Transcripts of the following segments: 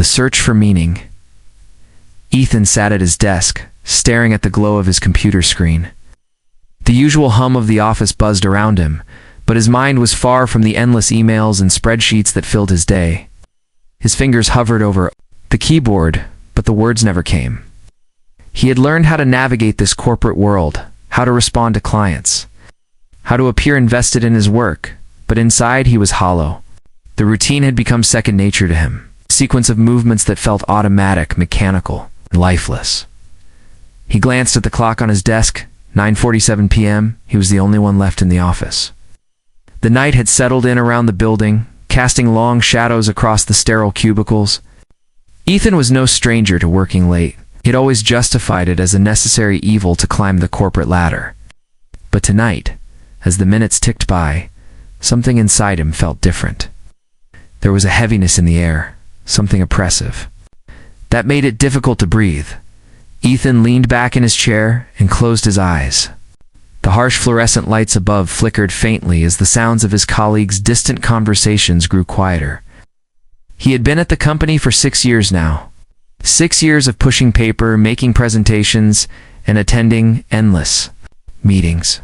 The search for meaning. Ethan sat at his desk, staring at the glow of his computer screen. The usual hum of the office buzzed around him, but his mind was far from the endless emails and spreadsheets that filled his day. His fingers hovered over the keyboard, but the words never came. He had learned how to navigate this corporate world, how to respond to clients, how to appear invested in his work, but inside he was hollow. The routine had become second nature to him, a sequence of movements that felt automatic, mechanical, and lifeless. He glanced at the clock on his desk. 9:47 p.m., he was the only one left in the office. The night had settled in around the building, casting long shadows across the sterile cubicles. Ethan was no stranger to working late. He had always justified it as a necessary evil to climb the corporate ladder. But tonight, as the minutes ticked by, something inside him felt different. There was a heaviness in the air, something oppressive. That made it difficult to breathe. Ethan leaned back in his chair and closed his eyes. The harsh fluorescent lights above flickered faintly as the sounds of his colleagues' distant conversations grew quieter. He had been at the company for 6 years now. 6 years of pushing paper, making presentations, and attending endless meetings.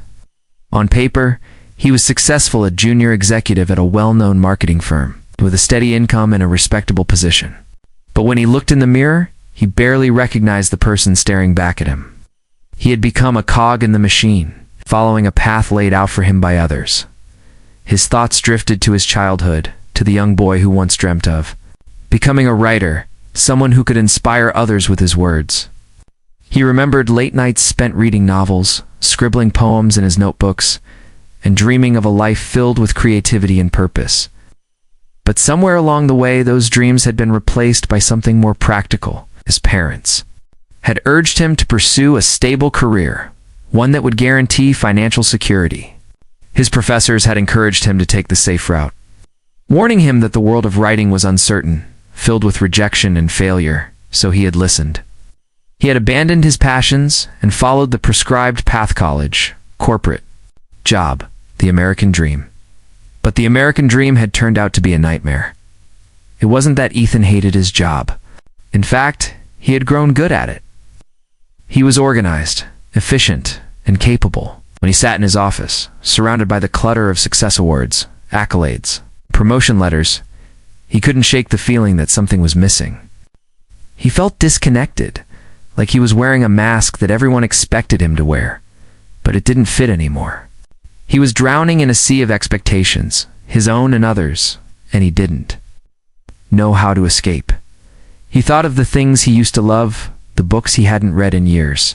On paper, he was successful as junior executive at a well-known marketing firm, with a steady income and a respectable position. But when he looked in the mirror, he barely recognized the person staring back at him. He had become a cog in the machine, following a path laid out for him by others. His thoughts drifted to his childhood, to the young boy who once dreamt of becoming a writer, someone who could inspire others with his words. He remembered late nights spent reading novels, scribbling poems in his notebooks, and dreaming of a life filled with creativity and purpose. But somewhere along the way, those dreams had been replaced by something more practical. His parents had urged him to pursue a stable career, one that would guarantee financial security. His professors had encouraged him to take the safe route, warning him that the world of writing was uncertain, filled with rejection and failure, so he had listened. He had abandoned his passions and followed the prescribed path: college, corporate, job, the American dream. But the American dream had turned out to be a nightmare. It wasn't that Ethan hated his job. In fact, he had grown good at it. He was organized, efficient, and capable. When he sat in his office, surrounded by the clutter of success awards, accolades, promotion letters, he couldn't shake the feeling that something was missing. He felt disconnected, like he was wearing a mask that everyone expected him to wear, but it didn't fit anymore. He was drowning in a sea of expectations, his own and others, and he didn't know how to escape. He thought of the things he used to love, the books he hadn't read in years,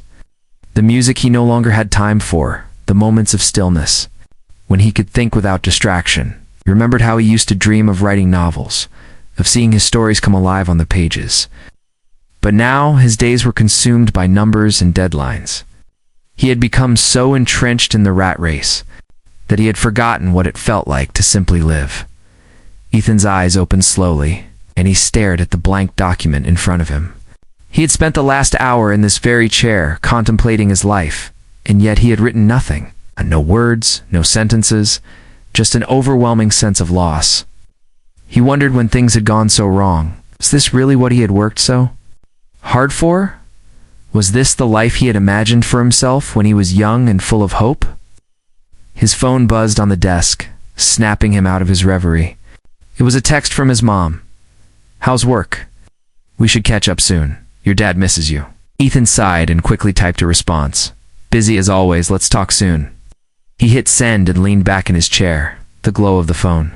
the music he no longer had time for, the moments of stillness, when he could think without distraction. He remembered how he used to dream of writing novels, of seeing his stories come alive on the pages. But now his days were consumed by numbers and deadlines. He had become so entrenched in the rat race that he had forgotten what it felt like to simply live. Ethan's eyes opened slowly, and he stared at the blank document in front of him. He had spent the last hour in this very chair, contemplating his life, and yet he had written nothing. No words, no sentences, just an overwhelming sense of loss. He wondered when things had gone so wrong. Was this really what he had worked so hard for? Was this the life he had imagined for himself when he was young and full of hope? His phone buzzed on the desk, snapping him out of his reverie. It was a text from his mom. "How's work? We should catch up soon. Your dad misses you." Ethan sighed and quickly typed a response. "Busy as always, let's talk soon." He hit send and leaned back in his chair, the glow of the phone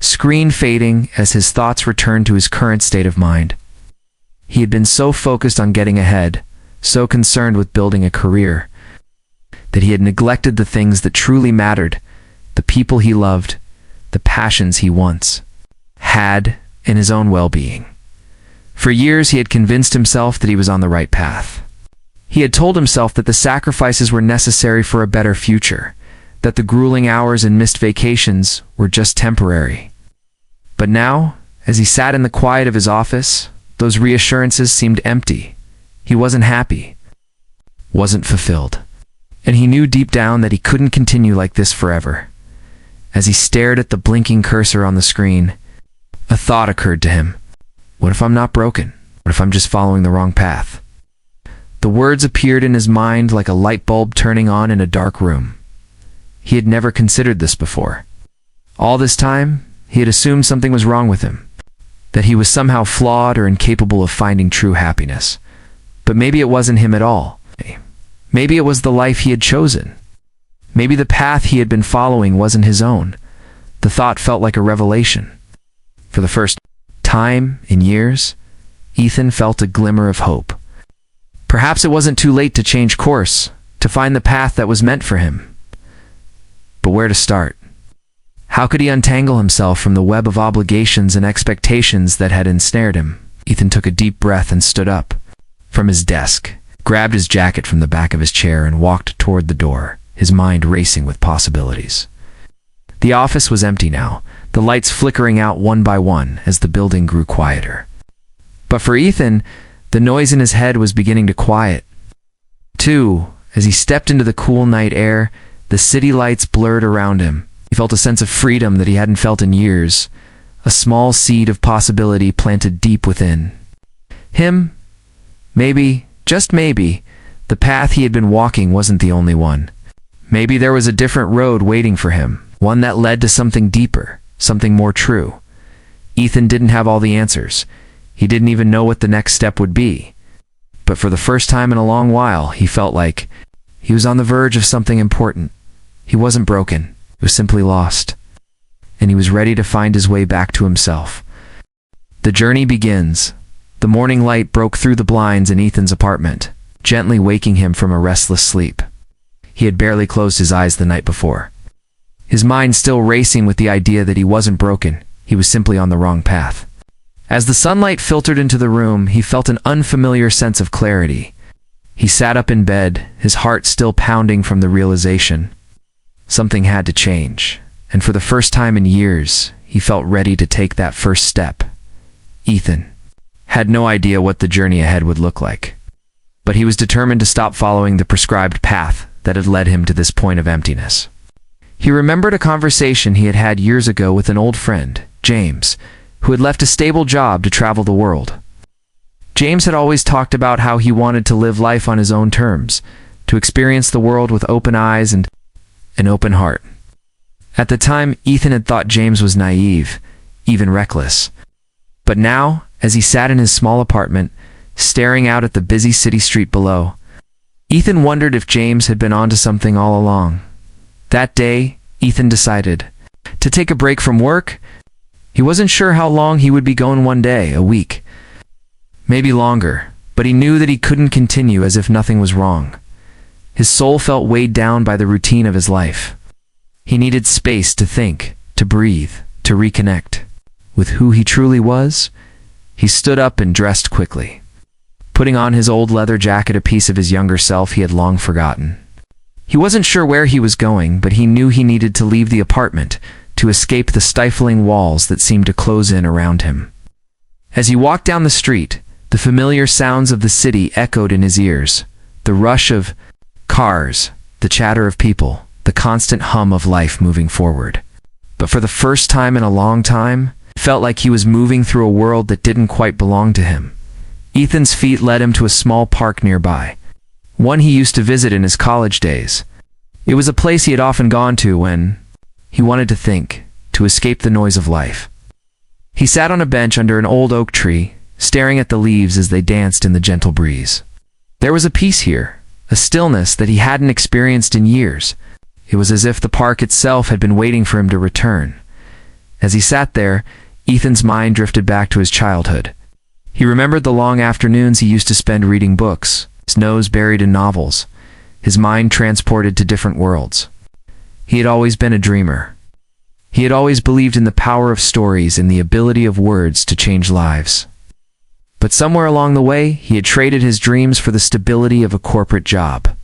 screen fading as his thoughts returned to his current state of mind. He had been so focused on getting ahead, so concerned with building a career, that he had neglected the things that truly mattered, the people he loved, the passions he once had, and his own well-being. For years he had convinced himself that he was on the right path. He had told himself that the sacrifices were necessary for a better future, that the grueling hours and missed vacations were just temporary. But now, as he sat in the quiet of his office, those reassurances seemed empty. He wasn't happy, wasn't fulfilled. And he knew deep down that he couldn't continue like this forever. As he stared at the blinking cursor on the screen, a thought occurred to him. What if I'm not broken? What if I'm just following the wrong path? The words appeared in his mind like a light bulb turning on in a dark room. He had never considered this before. All this time, he had assumed something was wrong with him, that he was somehow flawed or incapable of finding true happiness. But maybe it wasn't him at all. Maybe it was the life he had chosen. Maybe the path he had been following wasn't his own. The thought felt like a revelation. For the first time in years, Ethan felt a glimmer of hope. Perhaps it wasn't too late to change course, to find the path that was meant for him. But where to start? How could he untangle himself from the web of obligations and expectations that had ensnared him? Ethan took a deep breath and stood up from his desk, grabbed his jacket from the back of his chair and walked toward the door, his mind racing with possibilities. The office was empty now, the lights flickering out one by one as the building grew quieter. But for Ethan, the noise in his head was beginning to quiet. Too, as he stepped into the cool night air, the city lights blurred around him. He felt a sense of freedom that he hadn't felt in years, a small seed of possibility planted deep within him. Maybe, just maybe, the path he had been walking wasn't the only one. Maybe there was a different road waiting for him, one that led to something deeper, something more true. Ethan didn't have all the answers. He didn't even know what the next step would be. But for the first time in a long while, he felt like he was on the verge of something important. He wasn't broken. He was simply lost. And he was ready to find his way back to himself. The journey begins. The morning light broke through the blinds in Ethan's apartment, gently waking him from a restless sleep. He had barely closed his eyes the night before. His mind still racing with the idea that he wasn't broken, he was simply on the wrong path. As the sunlight filtered into the room, he felt an unfamiliar sense of clarity. He sat up in bed, his heart still pounding from the realization. Something had to change, and for the first time in years, he felt ready to take that first step. Ethan had no idea what the journey ahead would look like, but he was determined to stop following the prescribed path that had led him to this point of emptiness. He remembered a conversation he had had years ago with an old friend, James, who had left a stable job to travel the world. James had always talked about how he wanted to live life on his own terms, to experience the world with open eyes and an open heart. At the time, Ethan had thought James was naive, even reckless. But now, as he sat in his small apartment, staring out at the busy city street below, Ethan wondered if James had been onto something all along. That day, Ethan decided to take a break from work. He wasn't sure how long he would be going, one day, a week, maybe longer, but he knew that he couldn't continue as if nothing was wrong. His soul felt weighed down by the routine of his life. He needed space to think, to breathe, to reconnect with who he truly was. He stood up and dressed quickly, putting on his old leather jacket, a piece of his younger self he had long forgotten. He wasn't sure where he was going, but he knew he needed to leave the apartment to escape the stifling walls that seemed to close in around him. As he walked down the street, the familiar sounds of the city echoed in his ears, the rush of cars, the chatter of people, the constant hum of life moving forward. But for the first time in a long time, it felt like he was moving through a world that didn't quite belong to him. Ethan's feet led him to a small park nearby, one he used to visit in his college days. It was a place he had often gone to when he wanted to think, to escape the noise of life. He sat on a bench under an old oak tree, staring at the leaves as they danced in the gentle breeze. There was a peace here, a stillness that he hadn't experienced in years. It was as if the park itself had been waiting for him to return. As he sat there, Ethan's mind drifted back to his childhood. He remembered the long afternoons he used to spend reading books, his nose buried in novels, his mind transported to different worlds. He had always been a dreamer. He had always believed in the power of stories and the ability of words to change lives. But somewhere along the way, he had traded his dreams for the stability of a corporate job.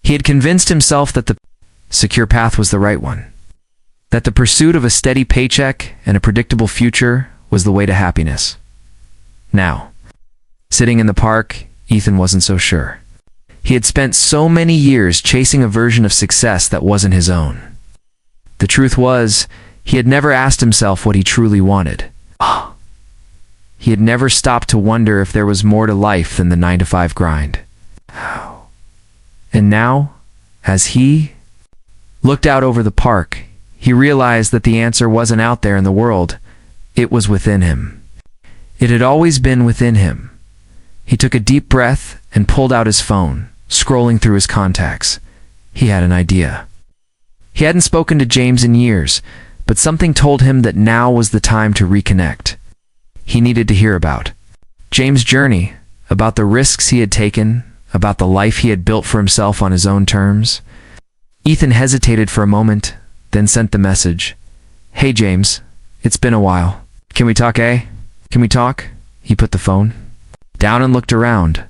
He had convinced himself that the secure path was the right one, that the pursuit of a steady paycheck and a predictable future was the way to happiness. Now, sitting in the park, Ethan wasn't so sure. He had spent so many years chasing a version of success that wasn't his own. The truth was, he had never asked himself what he truly wanted. he had never stopped to wonder if there was more to life than the 9-to-5 grind. And now, as he looked out over the park, he realized that the answer wasn't out there in the world, it was within him. It had always been within him. He took a deep breath and pulled out his phone, scrolling through his contacts. He had an idea. He hadn't spoken to James in years, but something told him that now was the time to reconnect. He needed to hear about James' journey, about the risks he had taken, about the life he had built for himself on his own terms. Ethan hesitated for a moment, then sent the message. "Hey James, it's been a while. Can we talk, eh? Can we talk?" He put the phone down and looked around.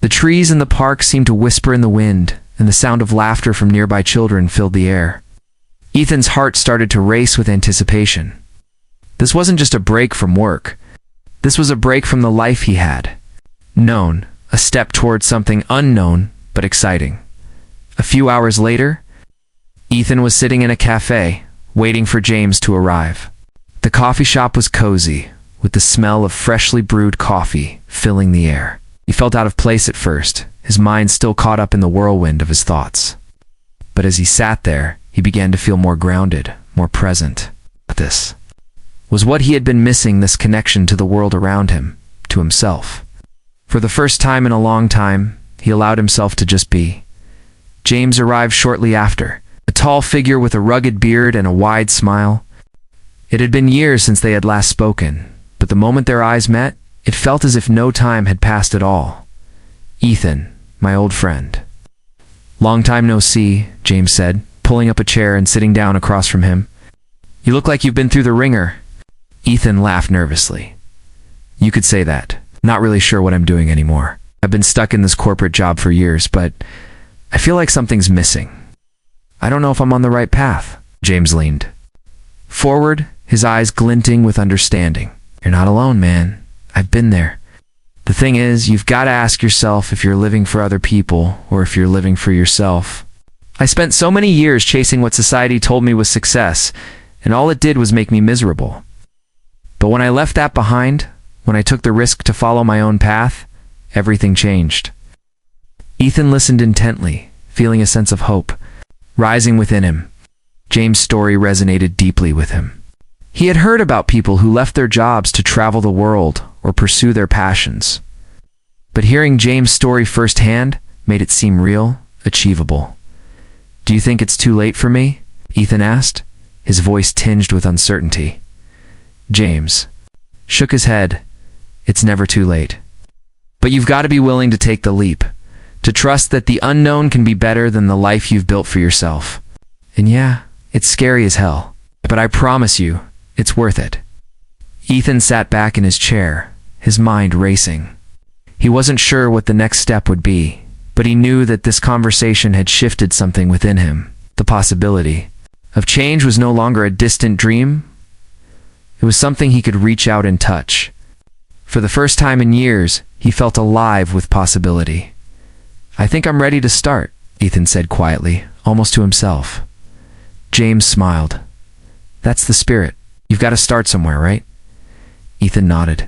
The trees in the park seemed to whisper in the wind, and the sound of laughter from nearby children filled the air. Ethan's heart started to race with anticipation. This wasn't just a break from work. This was a break from the life he had known, a step towards something unknown but exciting. A few hours later, Ethan was sitting in a cafe, waiting for James to arrive. The coffee shop was cozy, with the smell of freshly brewed coffee filling the air. He felt out of place at first, his mind still caught up in the whirlwind of his thoughts. But as he sat there, he began to feel more grounded, more present. This was what he had been missing, this connection to the world around him, to himself. For the first time in a long time, he allowed himself to just be. James arrived shortly after, a tall figure with a rugged beard and a wide smile. It had been years since they had last spoken, but the moment their eyes met, it felt as if no time had passed at all. "Ethan, my old friend." "Long time no see," James said, pulling up a chair and sitting down across from him. "You look like you've been through the ringer." Ethan laughed nervously. "You could say that. Not really sure what I'm doing anymore. I've been stuck in this corporate job for years, but I feel like something's missing. I don't know if I'm on the right path." James leaned forward, his eyes glinting with understanding. "You're not alone, man. I've been there. The thing is, you've got to ask yourself if you're living for other people or if you're living for yourself. I spent so many years chasing what society told me was success, and all it did was make me miserable. But when I left that behind, when I took the risk to follow my own path, everything changed." Ethan listened intently, feeling a sense of hope rising within him. James' story resonated deeply with him. He had heard about people who left their jobs to travel the world or pursue their passions. But hearing James' story firsthand made it seem real, achievable. "Do you think it's too late for me?" Ethan asked, his voice tinged with uncertainty. James shook his head. "It's never too late. But you've got to be willing to take the leap, to trust that the unknown can be better than the life you've built for yourself. And yeah, it's scary as hell, but I promise you, it's worth it." Ethan sat back in his chair, his mind racing. He wasn't sure what the next step would be, but he knew that this conversation had shifted something within him. The possibility of change was no longer a distant dream. It was something he could reach out and touch. For the first time in years, he felt alive with possibility. "I think I'm ready to start," Ethan said quietly, almost to himself. James smiled. "That's the spirit. You've got to start somewhere, right?" Ethan nodded.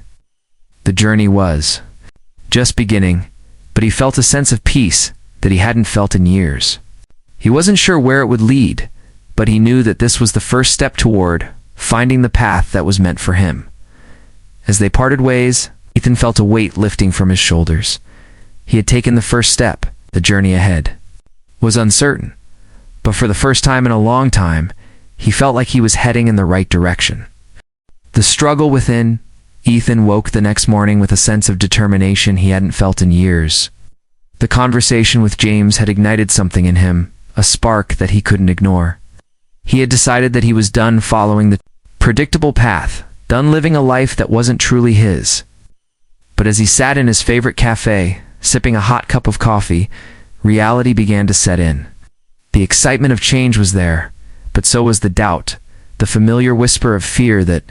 The journey was just beginning, but he felt a sense of peace that he hadn't felt in years. He wasn't sure where it would lead, but he knew that this was the first step toward finding the path that was meant for him. As they parted ways, Ethan felt a weight lifting from his shoulders. He had taken the first step. The journey ahead was uncertain, but for the first time in a long time, he felt like he was heading in the right direction. The struggle within, Ethan woke the next morning with a sense of determination he hadn't felt in years. The conversation with James had ignited something in him, a spark that he couldn't ignore. He had decided that he was done following the predictable path, done living a life that wasn't truly his. But as he sat in his favorite cafe, sipping a hot cup of coffee, reality began to set in. The excitement of change was there, but so was the doubt, the familiar whisper of fear that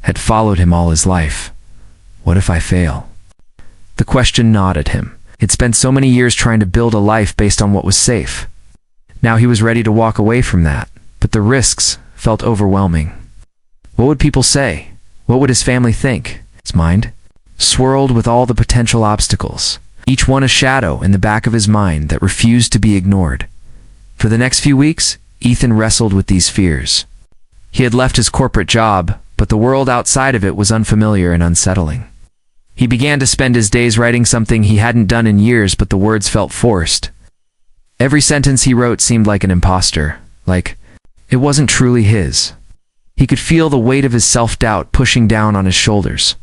had followed him all his life. What if I fail? The question gnawed at him. He'd spent so many years trying to build a life based on what was safe. Now he was ready to walk away from that, but the risks felt overwhelming. What would people say? What would his family think? His mind swirled with all the potential obstacles, each one a shadow in the back of his mind that refused to be ignored. For the next few weeks, Ethan wrestled with these fears. He had left his corporate job, but the world outside of it was unfamiliar and unsettling. He began to spend his days writing something he hadn't done in years, but the words felt forced. Every sentence he wrote seemed like an imposter, like it wasn't truly his. He could feel the weight of his self-doubt pushing down on his shoulders.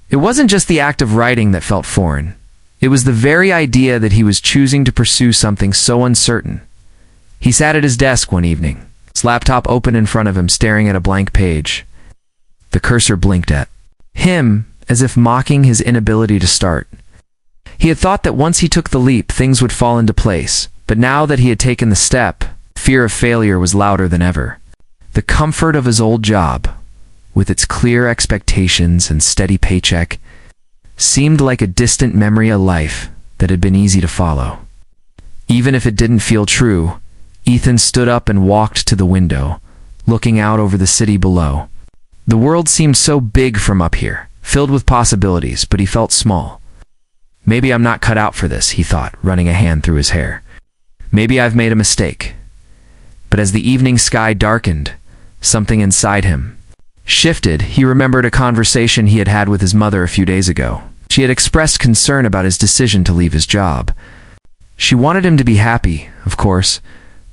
It wasn't just the act of writing that felt foreign. It was the very idea that he was choosing to pursue something so uncertain. He sat at his desk one evening, his laptop open in front of him, staring at a blank page. The cursor blinked at him, as if mocking his inability to start. He had thought that once he took the leap, things would fall into place, but now that he had taken the step, fear of failure was louder than ever. The comfort of his old job, with its clear expectations and steady paycheck, seemed like a distant memory of life that had been easy to follow. Even if it didn't feel true, Ethan stood up and walked to the window, looking out over the city below. The world seemed so big from up here, filled with possibilities, but he felt small. Maybe I'm not cut out for this, he thought, running a hand through his hair. Maybe I've made a mistake. But as the evening sky darkened, something inside him shifted. He remembered a conversation he had had with his mother a few days ago. She had expressed concern about his decision to leave his job. She wanted him to be happy, of course,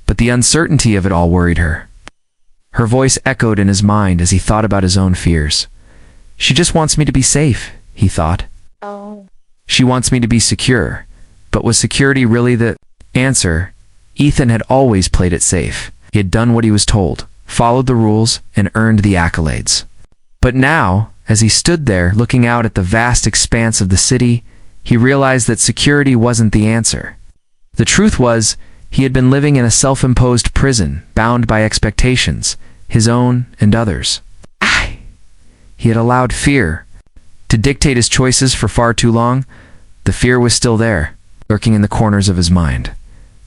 but the uncertainty of it all worried her. Her voice echoed in his mind as he thought about his own fears. She just wants me to be safe, he thought. Oh. She wants me to be secure. But was security really the answer? Ethan had always played it safe. He had done what he was told, followed the rules, and earned the accolades. But now, as he stood there looking out at the vast expanse of the city, he realized that security wasn't the answer. The truth was, he had been living in a self-imposed prison, bound by expectations, his own and others. He had allowed fear to dictate his choices for far too long. The fear was still there, lurking in the corners of his mind.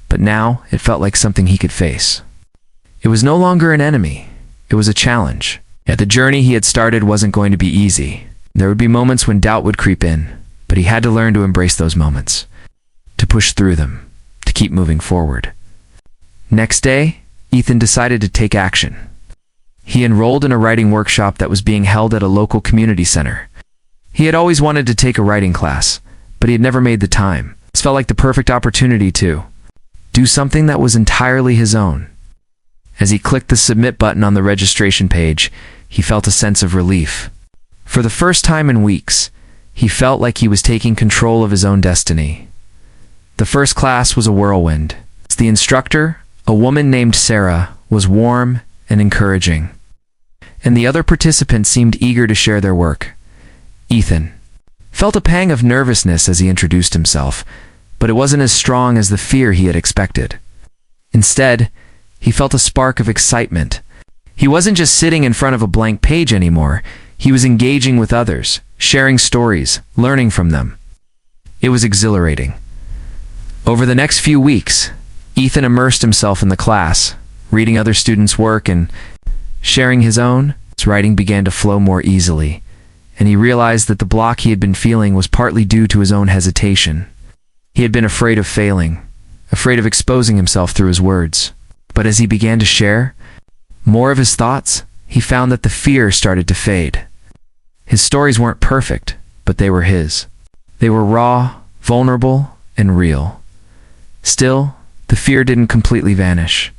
But now it felt like something he could face. It was no longer an enemy. It was a challenge. Yet the journey he had started wasn't going to be easy. There would be moments when doubt would creep in, but he had to learn to embrace those moments, to push through them, to keep moving forward. Next day, Ethan decided to take action. He enrolled in a writing workshop that was being held at a local community center. He had always wanted to take a writing class, but he had never made the time. This felt like the perfect opportunity to do something that was entirely his own. As he clicked the submit button on the registration page, he felt a sense of relief. For the first time in weeks, he felt like he was taking control of his own destiny. The first class was a whirlwind. The instructor, a woman named Sarah, was warm and encouraging, and the other participants seemed eager to share their work. Ethan felt a pang of nervousness as he introduced himself, but it wasn't as strong as the fear he had expected. Instead, he felt a spark of excitement. He wasn't just sitting in front of a blank page anymore. He was engaging with others, sharing stories, learning from them. It was exhilarating. Over the next few weeks, Ethan immersed himself in the class, reading other students' work and sharing his own. His writing began to flow more easily, and he realized that the block he had been feeling was partly due to his own hesitation. He had been afraid of failing, afraid of exposing himself through his words. But as he began to share more of his thoughts, he found that the fear started to fade. His stories weren't perfect, but they were his. They were raw, vulnerable, and real. Still, the fear didn't completely vanish.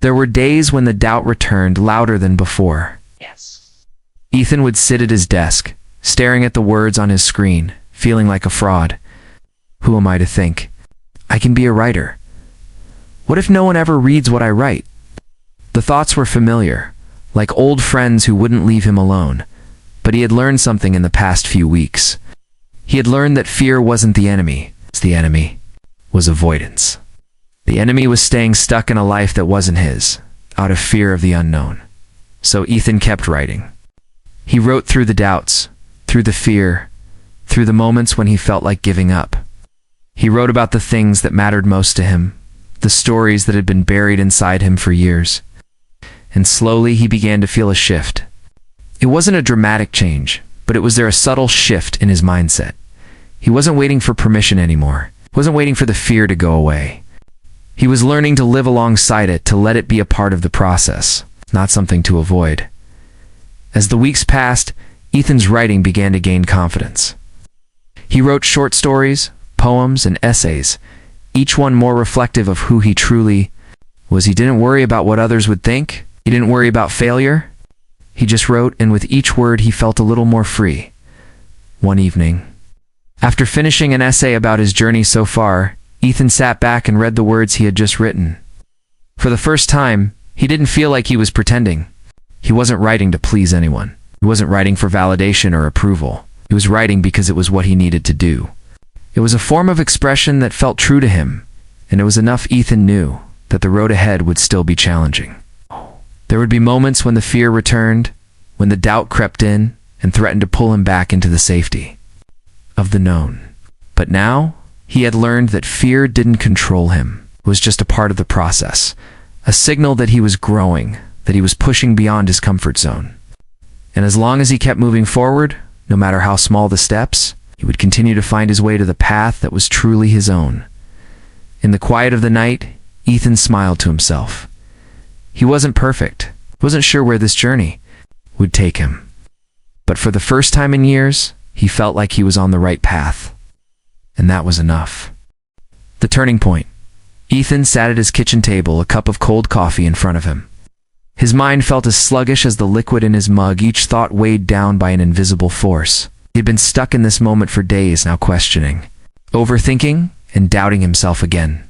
There were days when the doubt returned louder than before. Yes. Ethan would sit at his desk, staring at the words on his screen, feeling like a fraud. Who am I to think I can be a writer? What if no one ever reads what I write? The thoughts were familiar, like old friends who wouldn't leave him alone. But he had learned something in the past few weeks. He had learned that fear wasn't the enemy. The enemy was avoidance. The enemy was staying stuck in a life that wasn't his, out of fear of the unknown. So Ethan kept writing. He wrote through the doubts, through the fear, through the moments when he felt like giving up. He wrote about the things that mattered most to him, the stories that had been buried inside him for years. And slowly he began to feel a shift. It wasn't a dramatic change, but it was there a subtle shift in his mindset. He wasn't waiting for permission anymore. He wasn't waiting for the fear to go away. He was learning to live alongside it, to let it be a part of the process, not something to avoid. As the weeks passed, Ethan's writing began to gain confidence. He wrote short stories, poems, and essays, each one more reflective of who he truly was. He didn't worry about what others would think. He didn't worry about failure. He just wrote, and with each word he felt a little more free. One evening, after finishing an essay about his journey so far, Ethan sat back and read the words he had just written. For the first time, he didn't feel like he was pretending. He wasn't writing to please anyone. He wasn't writing for validation or approval. He was writing because it was what he needed to do. It was a form of expression that felt true to him, and it was enough. Ethan knew that the road ahead would still be challenging. There would be moments when the fear returned, when the doubt crept in and threatened to pull him back into the safety of the known. But now, he had learned that fear didn't control him. It was just a part of the process, a signal that he was growing, that he was pushing beyond his comfort zone. And as long as he kept moving forward, no matter how small the steps, he would continue to find his way to the path that was truly his own. In the quiet of the night, Ethan smiled to himself. He wasn't perfect. He wasn't sure where this journey would take him. But for the first time in years, he felt like he was on the right path. And that was enough. The turning point. Ethan sat at his kitchen table, a cup of cold coffee in front of him. His mind felt as sluggish as the liquid in his mug, each thought weighed down by an invisible force. He had been stuck in this moment for days, now questioning, overthinking, and doubting himself again.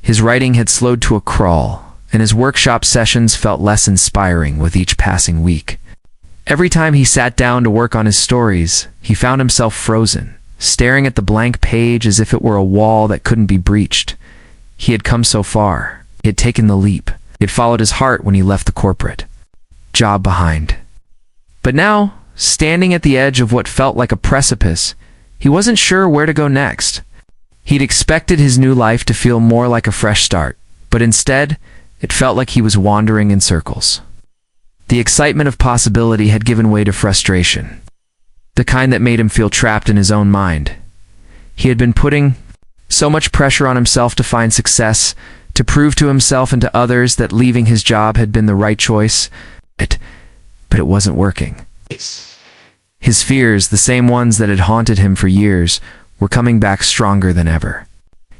His writing had slowed to a crawl, and his workshop sessions felt less inspiring with each passing week. Every time he sat down to work on his stories, he found himself frozen, staring at the blank page as if it were a wall that couldn't be breached. He had come so far. He had taken the leap. He had followed his heart when he left the corporate job behind. But now, standing at the edge of what felt like a precipice, he wasn't sure where to go next. He'd expected his new life to feel more like a fresh start, but instead, it felt like he was wandering in circles. The excitement of possibility had given way to frustration, the kind that made him feel trapped in his own mind. He had been putting so much pressure on himself to find success, to prove to himself and to others that leaving his job had been the right choice, but it wasn't working. His fears, the same ones that had haunted him for years, were coming back stronger than ever.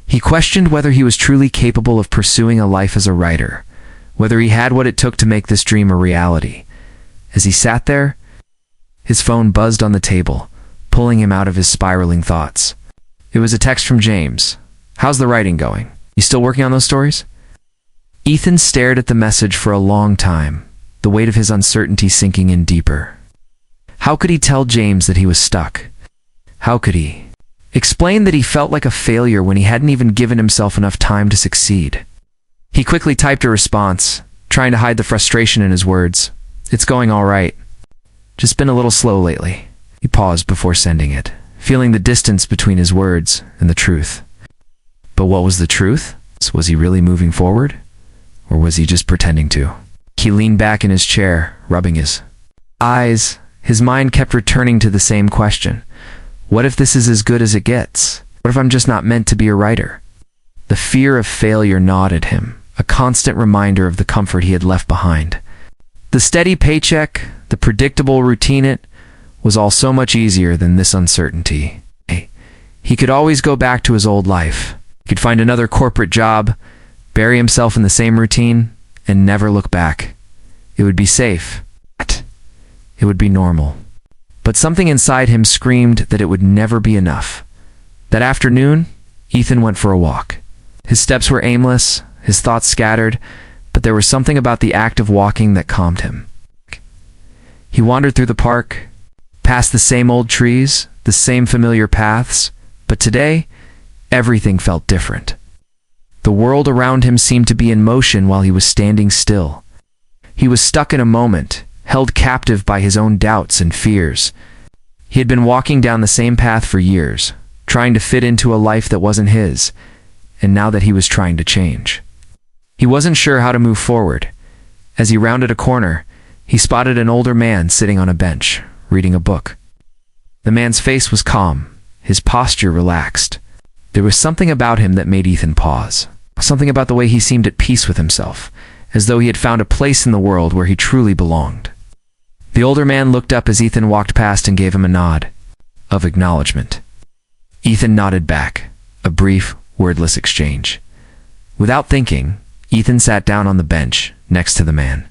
He questioned whether he was truly capable of pursuing a life as a writer, whether he had what it took to make this dream a reality. As he sat there, his phone buzzed on the table, pulling him out of his spiraling thoughts. It was a text from James. "How's the writing going? You still working on those stories?" Ethan stared at the message for a long time, the weight of his uncertainty sinking in deeper. How could he tell James that he was stuck? How could he explain that he felt like a failure when he hadn't even given himself enough time to succeed? He quickly typed a response, trying to hide the frustration in his words. "It's going all right. Just been a little slow lately." He paused before sending it, feeling the distance between his words and the truth. But what was the truth? Was he really moving forward? Or was he just pretending to? He leaned back in his chair, rubbing his eyes. His mind kept returning to the same question. What if this is as good as it gets? What if I'm just not meant to be a writer? The fear of failure gnawed at him, a constant reminder of the comfort he had left behind. The steady paycheck, the predictable routine, it was all so much easier than this uncertainty. He could always go back to his old life. He could find another corporate job, bury himself in the same routine, and never look back. It would be safe. It would be normal. But something inside him screamed that it would never be enough. That afternoon, Ethan went for a walk. His steps were aimless, his thoughts scattered, but there was something about the act of walking that calmed him. He wandered through the park, past the same old trees, the same familiar paths, but today, everything felt different. The world around him seemed to be in motion while he was standing still. He was stuck in a moment, held captive by his own doubts and fears. He had been walking down the same path for years, trying to fit into a life that wasn't his, and now that he was trying to change. He wasn't sure how to move forward. As he rounded a corner, he spotted an older man sitting on a bench, reading a book. The man's face was calm, his posture relaxed. There was something about him that made Ethan pause. Something about the way he seemed at peace with himself, as though he had found a place in the world where he truly belonged. The older man looked up as Ethan walked past and gave him a nod of acknowledgement. Ethan nodded back, a brief, wordless exchange. Without thinking, Ethan sat down on the bench next to the man.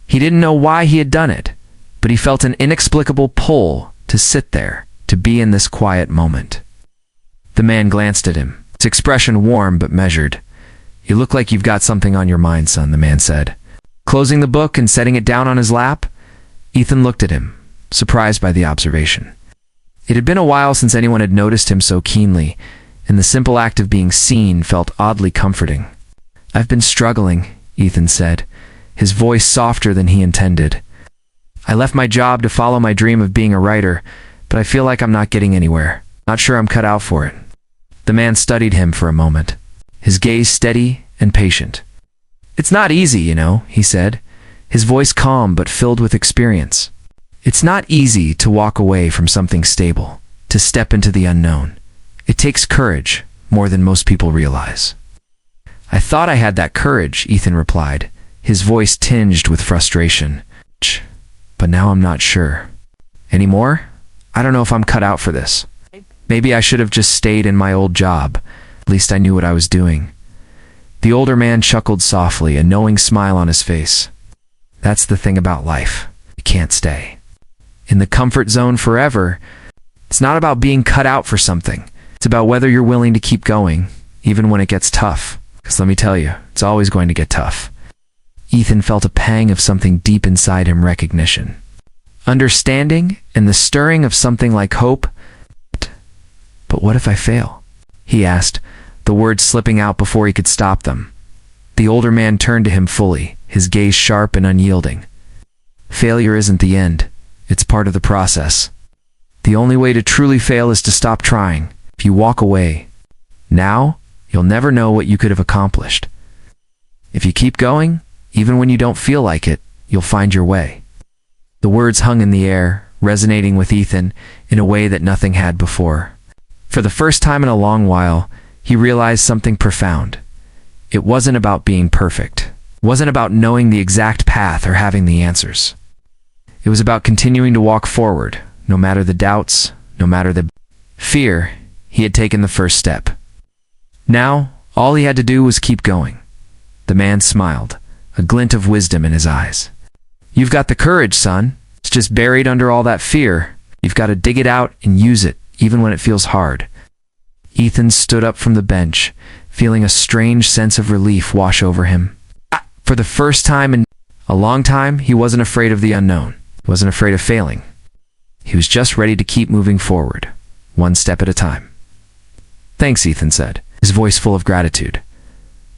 He didn't know why he had done it, but he felt an inexplicable pull to sit there, to be in this quiet moment. The man glanced at him, his expression warm but measured. "You look like you've got something on your mind, son," the man said. Closing the book and setting it down on his lap, Ethan looked at him, surprised by the observation. It had been a while since anyone had noticed him so keenly, and the simple act of being seen felt oddly comforting. "I've been struggling," Ethan said, his voice softer than he intended. "I left my job to follow my dream of being a writer, but I feel like I'm not getting anywhere. Not sure I'm cut out for it." The man studied him for a moment, his gaze steady and patient. "It's not easy, you know," he said, his voice calm but filled with experience. "It's not easy to walk away from something stable, to step into the unknown. It takes courage, more than most people realize." "I thought I had that courage," Ethan replied, his voice tinged with frustration. "But now I'm not sure. Anymore? I don't know if I'm cut out for this. Maybe I should have just stayed in my old job. At least I knew what I was doing." The older man chuckled softly, a knowing smile on his face. "That's the thing about life. You can't stay in the comfort zone forever. It's not about being cut out for something. It's about whether you're willing to keep going, even when it gets tough. Because let me tell you, it's always going to get tough." Ethan felt a pang of something deep inside him, recognition, understanding, and the stirring of something like hope. "But what if I fail?" he asked, the words slipping out before he could stop them. The older man turned to him fully, his gaze sharp and unyielding. "Failure isn't the end. It's part of the process. The only way to truly fail is to stop trying. If you walk away now, you'll never know what you could have accomplished. If you keep going, even when you don't feel like it, you'll find your way." The words hung in the air, resonating with Ethan in a way that nothing had before. For the first time in a long while, he realized something profound. It wasn't about being perfect. It wasn't about knowing the exact path or having the answers. It was about continuing to walk forward, no matter the doubts, no matter the fear. He had taken the first step. Now, all he had to do was keep going. The man smiled, a glint of wisdom in his eyes. "You've got the courage, son. It's just buried under all that fear. You've got to dig it out and use it, even when it feels hard." Ethan stood up from the bench, feeling a strange sense of relief wash over him. For the first time in a long time, he wasn't afraid of the unknown. He wasn't afraid of failing. He was just ready to keep moving forward, one step at a time. "Thanks," Ethan said, his voice full of gratitude.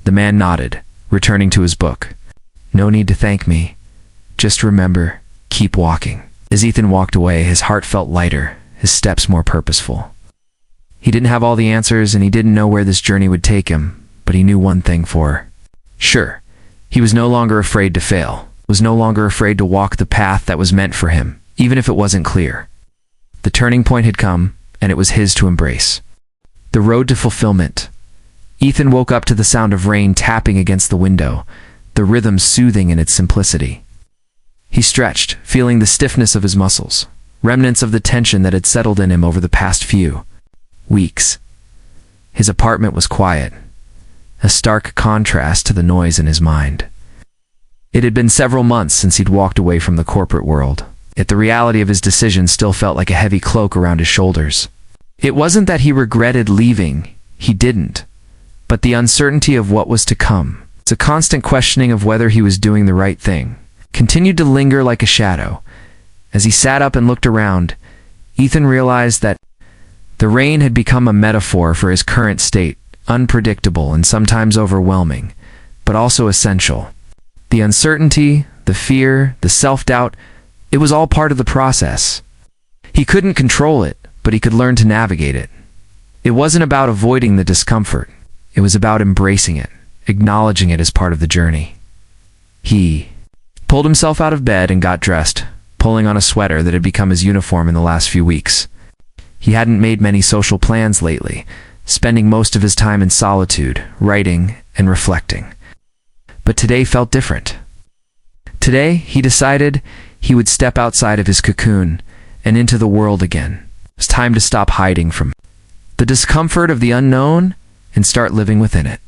The man nodded, returning to his book. "No need to thank me. Just remember, keep walking." As Ethan walked away, his heart felt lighter, his steps more purposeful. He didn't have all the answers, and he didn't know where this journey would take him, but he knew one thing for sure. He was no longer afraid to fail, was no longer afraid to walk the path that was meant for him, even if it wasn't clear. The turning point had come, and it was his to embrace. The road to fulfillment. Ethan woke up to the sound of rain tapping against the window, the rhythm soothing in its simplicity. He stretched, feeling the stiffness of his muscles, remnants of the tension that had settled in him over the past few weeks. His apartment was quiet, a stark contrast to the noise in his mind. It had been several months since he'd walked away from the corporate world, yet the reality of his decision still felt like a heavy cloak around his shoulders. It wasn't that he regretted leaving, he didn't, but the uncertainty of what was to come. It's a constant questioning of whether he was doing the right thing continued to linger like a shadow. As he sat up and looked around, Ethan realized that the rain had become a metaphor for his current state, unpredictable and sometimes overwhelming, but also essential. The uncertainty, the fear, the self-doubt, it was all part of the process. He couldn't control it, but he could learn to navigate it. It wasn't about avoiding the discomfort. It was about embracing it, acknowledging it as part of the journey. He pulled himself out of bed and got dressed, pulling on a sweater that had become his uniform in the last few weeks. He hadn't made many social plans lately, spending most of his time in solitude, writing and reflecting. But today felt different. Today, he decided he would step outside of his cocoon and into the world again. It was time to stop hiding from the discomfort of the unknown and start living within it.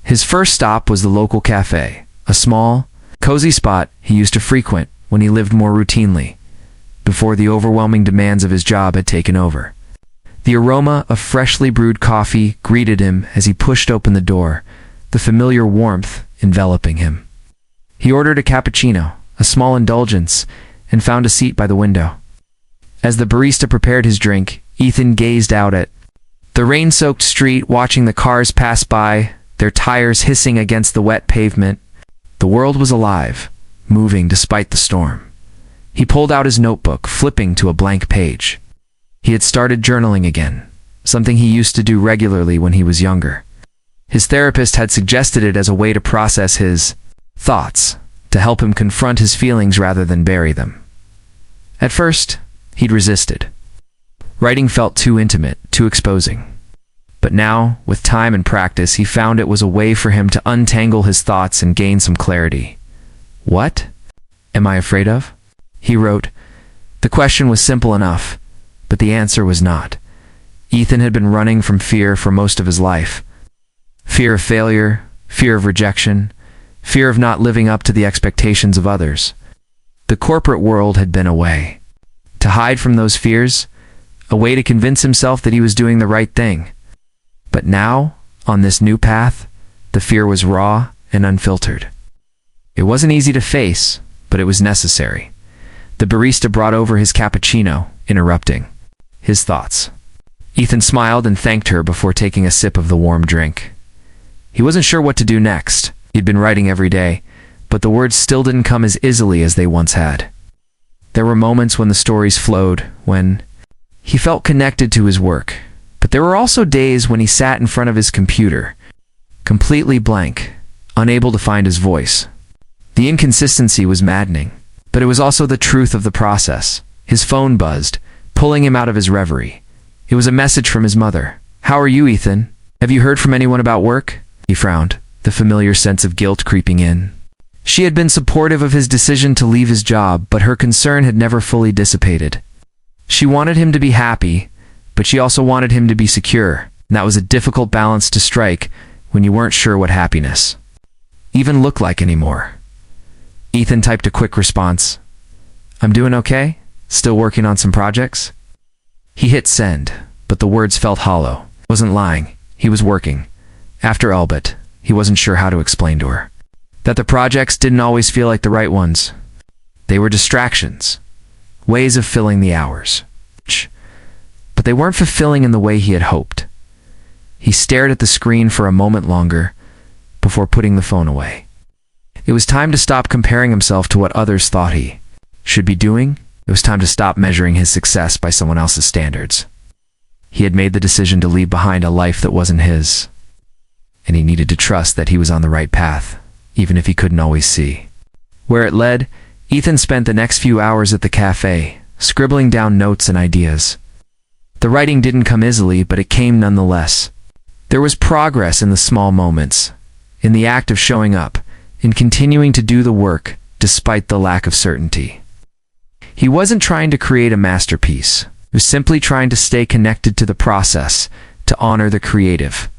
His first stop was the local cafe, a small, cozy spot he used to frequent when he lived more routinely, before the overwhelming demands of his job had taken over. The aroma of freshly brewed coffee greeted him as he pushed open the door, the familiar warmth enveloping him. He ordered a cappuccino, a small indulgence, and found a seat by the window. As the barista prepared his drink, Ethan gazed out at the rain-soaked street, watching the cars pass by, their tires hissing against the wet pavement. The world was alive, moving despite the storm. He pulled out his notebook, flipping to a blank page. He had started journaling again, something he used to do regularly when he was younger. His therapist had suggested it as a way to process his thoughts, to help him confront his feelings rather than bury them. At first, he'd resisted. Writing felt too intimate, too exposing. But now, with time and practice, he found it was a way for him to untangle his thoughts and gain some clarity. "What am I afraid of?" he wrote. The question was simple enough, but the answer was not. Ethan had been running from fear for most of his life. Fear of failure, fear of rejection, fear of not living up to the expectations of others. The corporate world had been a way to hide from those fears, a way to convince himself that he was doing the right thing. But now, on this new path, the fear was raw and unfiltered. It wasn't easy to face, but it was necessary. The barista brought over his cappuccino, interrupting his thoughts. Ethan smiled and thanked her before taking a sip of the warm drink. He wasn't sure what to do next. He'd been writing every day, but the words still didn't come as easily as they once had. There were moments when the stories flowed, when he felt connected to his work. But there were also days when he sat in front of his computer, completely blank, unable to find his voice. The inconsistency was maddening, but it was also the truth of the process. His phone buzzed, pulling him out of his reverie. It was a message from his mother. "How are you, Ethan? Have you heard from anyone about work?" He frowned, the familiar sense of guilt creeping in. She had been supportive of his decision to leave his job, but her concern had never fully dissipated. She wanted him to be happy, but she also wanted him to be secure, and that was a difficult balance to strike when you weren't sure what happiness even looked like anymore. Ethan typed a quick response. "I'm doing okay, still working on some projects." He hit send, but the words felt hollow. He wasn't lying, he was working. After all, but he wasn't sure how to explain to her that the projects didn't always feel like the right ones. They were distractions, ways of filling the hours. But they weren't fulfilling in the way he had hoped. He stared at the screen for a moment longer before putting the phone away. It was time to stop comparing himself to what others thought he should be doing. It was time to stop measuring his success by someone else's standards. He had made the decision to leave behind a life that wasn't his, and he needed to trust that he was on the right path, even if he couldn't always see where it led. Ethan spent the next few hours at the cafe, scribbling down notes and ideas. The writing didn't come easily, but it came nonetheless. There was progress in the small moments, in the act of showing up, in continuing to do the work despite the lack of certainty. He wasn't trying to create a masterpiece. He was simply trying to stay connected to the process, to honor the creative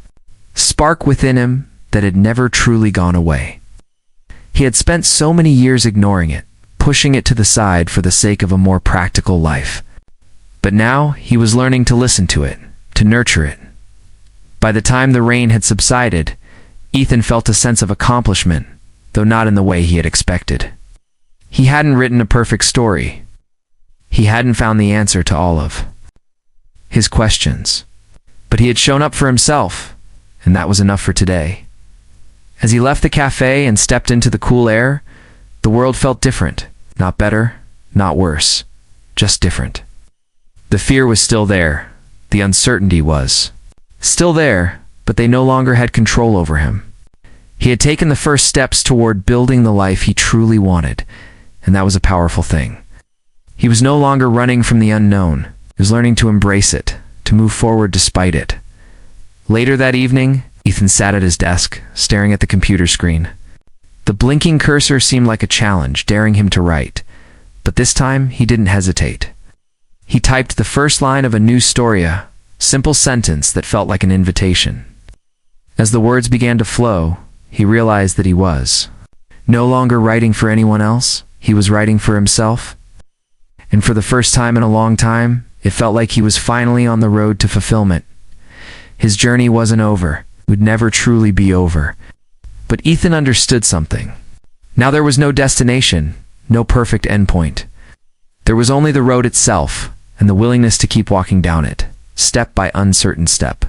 spark within him that had never truly gone away. He had spent so many years ignoring it, pushing it to the side for the sake of a more practical life. But now he was learning to listen to it, to nurture it. By the time the rain had subsided, Ethan felt a sense of accomplishment, though not in the way he had expected. He hadn't written a perfect story. He hadn't found the answer to all of his questions. But he had shown up for himself, and that was enough for today. As he left the cafe and stepped into the cool air, the world felt different. Not better, not worse, just different. The fear was still there. The uncertainty was still there, but they no longer had control over him. He had taken the first steps toward building the life he truly wanted, and that was a powerful thing. He was no longer running from the unknown. He was learning to embrace it, to move forward despite it. Later that evening, Ethan sat at his desk, staring at the computer screen. The blinking cursor seemed like a challenge, daring him to write. But this time, he didn't hesitate. He typed the first line of a new story, a simple sentence that felt like an invitation. As the words began to flow, he realized that he was no longer writing for anyone else. He was writing for himself. And for the first time in a long time, it felt like he was finally on the road to fulfillment. His journey wasn't over. It would never truly be over. But Ethan understood something. Now there was no destination, no perfect endpoint. There was only the road itself, and the willingness to keep walking down it, step by uncertain step.